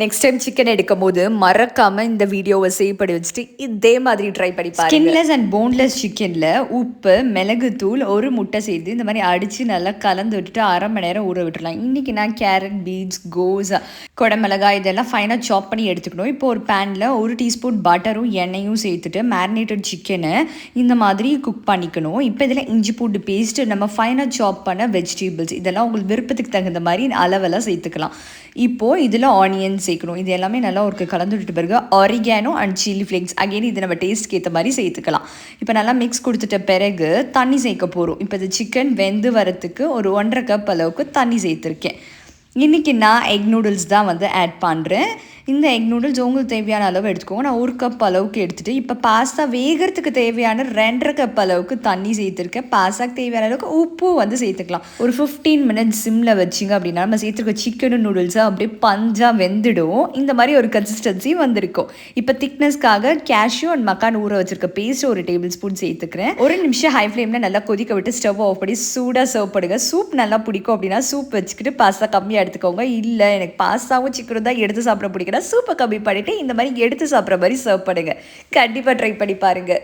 Next time chicken எடுக்கும்போது மறக்காம இந்த வீடியோவை சேவ் பண்ணி வச்சுட்டு இதே மாதிரி ட்ரை பண்ணி பாருங்க. ஸ்கின்லெஸ் அண்ட் போன்லெஸ் சிக்கனில் உப்பு, மிளகுத்தூள், ஒரு முட்டை சேர்த்து இந்த மாதிரி அடித்து நல்லா கலந்து விட்டுட்டு 1/2 மணி நேரம் ஊற விட்டுடலாம். இன்றைக்கி நான் கேரட், பீன்ஸ், கோஸ், குடமிளகாய் இதெல்லாம் ஃபைனாக சாப் பண்ணி எடுத்துக்கணும். இப்போ ஒரு பேனில் 1 டீஸ்பூன் பட்டரும் எண்ணெயும் சேர்த்துட்டு மேரினேட்டட் சிக்கனை இந்த மாதிரி குக் பண்ணிக்கணும். இப்போ இதில் இஞ்சி பூண்டு பேஸ்ட்டு, நம்ம ஃபைனாக சாப் பண்ண வெஜிடபிள்ஸ் இதெல்லாம் உங்களுக்கு விருப்பத்துக்கு தகுந்த மாதிரி அளவெல்லாம் சேர்த்துக்கலாம். இப்போது இதில் ஆனியன் சேர்க்கணும். இது எல்லாமே நல்லா ஒரு கலந்து விட்டு பிறகு oregano and chilli flakes again இது நம்ம டேஸ்ட்க்கு ஏற்ற மாதிரி சேர்த்துக்கலாம். இப்போ நல்லா மிக்ஸ் கொடுத்துட்ட பிறகு தண்ணி சேர்க்க போகிறோம். இப்போ இது சிக்கன் வெந்து வரத்துக்கு ஒரு 1.5 கப் அளவுக்கு தண்ணி சேர்த்துருக்கேன். இன்றைக்கி நான் எக் நூடுல்ஸ் தான் வந்து ஆட் பண்ணுறேன். இந்த எக் நூடுல்ஸ் உங்களுக்கு தேவையான அளவு எடுத்துக்கோங்க. நான் 1 கப் அளவுக்கு எடுத்துகிட்டு இப்போ பாஸ்தா வேகிறதுக்கு தேவையான 2.5 கப் அளவுக்கு தண்ணி சேர்த்துருக்கேன். பாஸ்தாக்கு தேவையான அளவுக்கு உப்பு வந்து சேர்த்துக்கலாம். ஒரு 15 மினிட்ஸ் சிம்மில் வச்சிங்க அப்படின்னா நம்ம சேர்த்துருக்க சிக்கன் நூடுல்ஸை அப்படியே பஞ்சாக வெந்துடும். இந்த மாதிரி ஒரு கன்சிஸ்டன்சி வந்திருக்கும். இப்போ திக்னஸ்க்காக கேஷ்யூ அண்ட் மக்கான் ஊற வச்சிருக்க பேஸ்ட் 1 டேபிள் ஸ்பூன் சேர்த்துக்கிறேன். 1 நிமிஷம் ஹை ஃப்ளேமில் நல்லா கொதிக்க விட்டு ஸ்டவ் ஆஃப் பண்ணி சூடாக சர்வ் பண்ணுங்க. சூப் நல்லா பிடிக்கும் அப்படின்னா சூப் வச்சுக்கிட்டு பாஸ்தா கம்மியாக எடுத்துக்கோங்க. இல்லை எனக்கு பாஸ்தாவும் சிக்கனும் தான் எடுத்து சாப்பிட பிடிக்கும், சூப்பை கம்மி பண்ணிவிட்டு இந்த மாதிரி எடுத்து சாப்பிட்ற மாதிரி சர்வ் பண்ணுங்கள். கண்டிப்பாக ட்ரை பண்ணி பாருங்கள்.